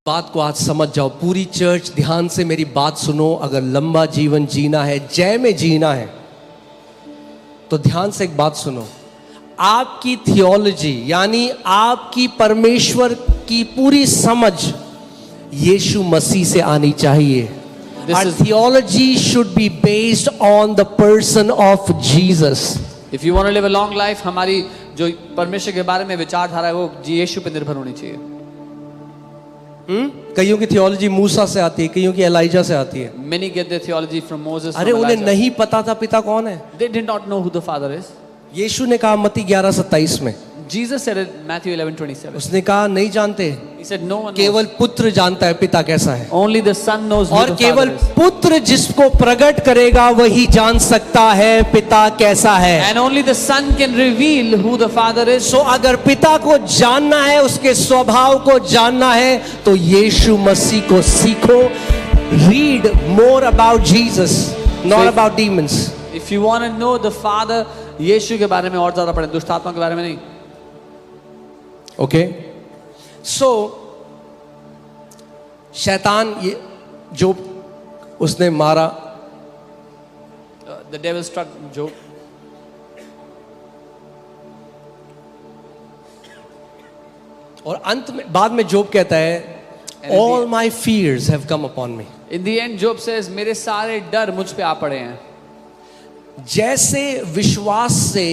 बात को आज समझ जाओ। पूरी चर्च ध्यान से मेरी बात सुनो। अगर लंबा जीवन जीना है, जय में जीना है, तो ध्यान से एक बात सुनो। आपकी थियोलॉजी यानी आपकी परमेश्वर की पूरी समझ यीशु मसीह से आनी चाहिए। Our theology should be based on the person of Jesus. If you want to live a long life, हमारी जो परमेश्वर के बारे में विचारधारा है वो यीशु पे निर्भर होनी चाहिए। कईयों की थियोलॉजी मूसा से आती है, कईयों की एलाइजा से आती है। Many get their theology from Moses. अरे उन्हें नहीं पता था पिता कौन है। They did not know who the father is. यीशु ने कहा मत्ती 11:27 में, Jesus said in Matthew 11:27. उसने कहा नहीं जानते, He said no one केवल knows. पुत्र जानता है पिता कैसा है। Only the son knows who और the केवल father is. पुत्र जिसको प्रकट करेगा वही जान सकता है पिता कैसा है। And only the son can reveal who the father is. सो अगर पिता को जानना है, उसके स्वभाव को जानना है, तो यीशु मसीह को सीखो। Read more about Jesus, not about demons. If you want to know the father, यीशु के बारे में और ज्यादा पढ़ें, दुष्ट आत्मा के बारे में नहीं। ओके, सो शैतान ये जो उसने मारा, The devil struck Job. और अंत में बाद में जोब कहता है, all my fears have come upon me. In the end, Job says, मेरे सारे डर मुझ पे आ पड़े हैं। जैसे विश्वास से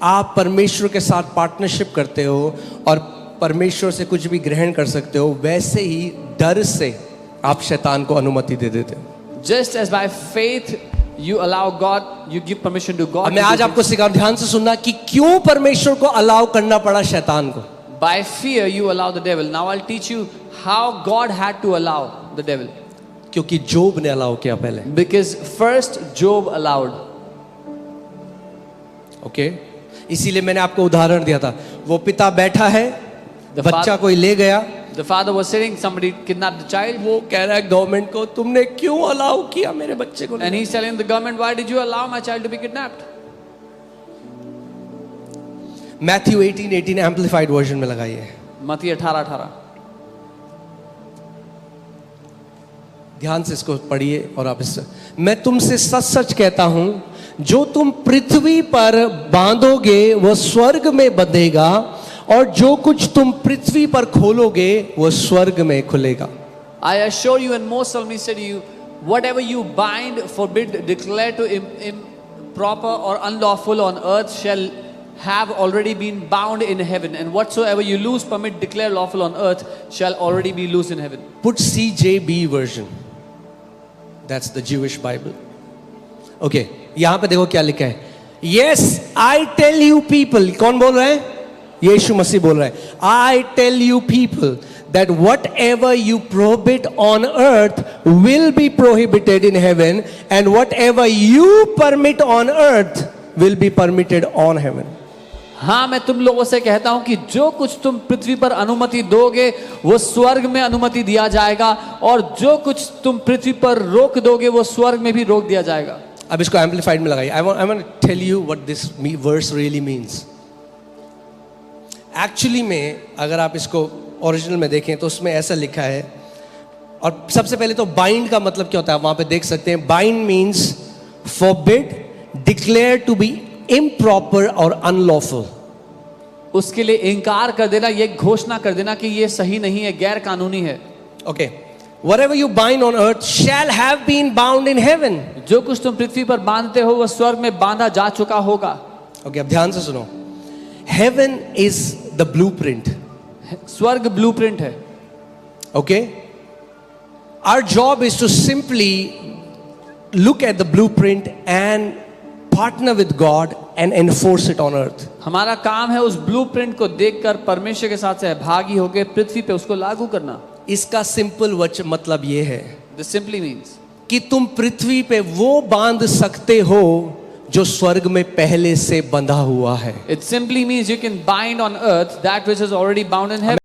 आप परमेश्वर के साथ पार्टनरशिप करते हो और परमेश्वर से कुछ भी ग्रहण कर सकते हो, वैसे ही डर से आप शैतान को अनुमति दे देते हो। Just as by faith you allow God, you give permission to God. मैं आज आपको सिखा, ध्यान से सुनना कि क्यों परमेश्वर को अलाउ करना पड़ा शैतान को। By fear you allow the devil. Now I'll teach you how God had to allow the devil. क्योंकि जोब ने अलाउ किया पहले। Because first Job allowed. Okay, इसीलिए मैंने आपको उदाहरण दिया था। वो पिता बैठा है, The बच्चा कोई ले गया, The father was sitting, somebody kidnapped the child, वो कह रहा है गवर्नमेंट को, तुमने क्यों अलाउ किया मेरे बच्चे को। and he's telling the government, why did you allow my child to be kidnapped? Matthew 18:18 amplified version में लगाइए। मत्ती 18:18। ध्यान से इसको पढ़िए और आप इससे, मैं तुमसे सच सच कहता हूं, जो तुम पृथ्वी पर बांधोगे वो स्वर्ग में बंधेगा, और जो कुछ तुम पृथ्वी पर खोलोगे वो स्वर्ग में खुलेगा। I assure you and most solemnly say to you, whatever you bind, forbid, declare to improper or unlawful on earth shall have already been bound in heaven, and whatsoever you loose, permit, declare lawful on earth shall already be loose in heaven. Put CJB version, that's the Jewish Bible. Okay, यहां पे देखो क्या लिखा है। Yes, I tell you people, कौन बोल रहा है? यीशु मसीह बोल रहा है। I tell you people that whatever you prohibit on earth will be prohibited in heaven, and whatever you permit on earth will be permitted on heaven. हाँ, मैं तुम लोगों से कहता हूं कि जो कुछ तुम पृथ्वी पर अनुमति दोगे वो स्वर्ग में अनुमति दिया जाएगा, और जो कुछ तुम पृथ्वी पर रोक दोगे वो स्वर्ग में भी रोक दिया जाएगा। अब इसको एम्पलीफाइड में लगाइए। I want to tell you what this verse really means. Actually में अगर आप इसको ओरिजिनल में देखें तो उसमें ऐसा लिखा है, और सबसे पहले तो बाइंड का मतलब क्या होता है वहां पे देख सकते हैं। Bind means forbid, declare to be improper और अनलॉफुल। उसके लिए इनकार कर देना, ये घोषणा कर देना कि ये सही नहीं है, गैर कानूनी है। Okay, whatever you bind on earth shall have been bound in heaven. जो कुछ तुम पृथ्वी पर बांधते हो वह स्वर्ग में बांधा जा चुका होगा। ओके, अब ध्यान से सुनो। Heaven is the blueprint. स्वर्ग ब्लूप्रिंट है। Okay, our job is to simply look at the blueprint and partner with God and enforce it on earth. हमारा काम है उस ब्लूप्रिंट को देखकर परमेश्वर के साथ सहभागी होकर पृथ्वी पे उसको लागू करना। इसका सिंपल मतलब ये है, This simply means कि तुम पृथ्वी पे वो बांध सकते हो जो स्वर्ग में पहले से बंधा हुआ है। it simply means you can bind on earth that which is already bound in heaven.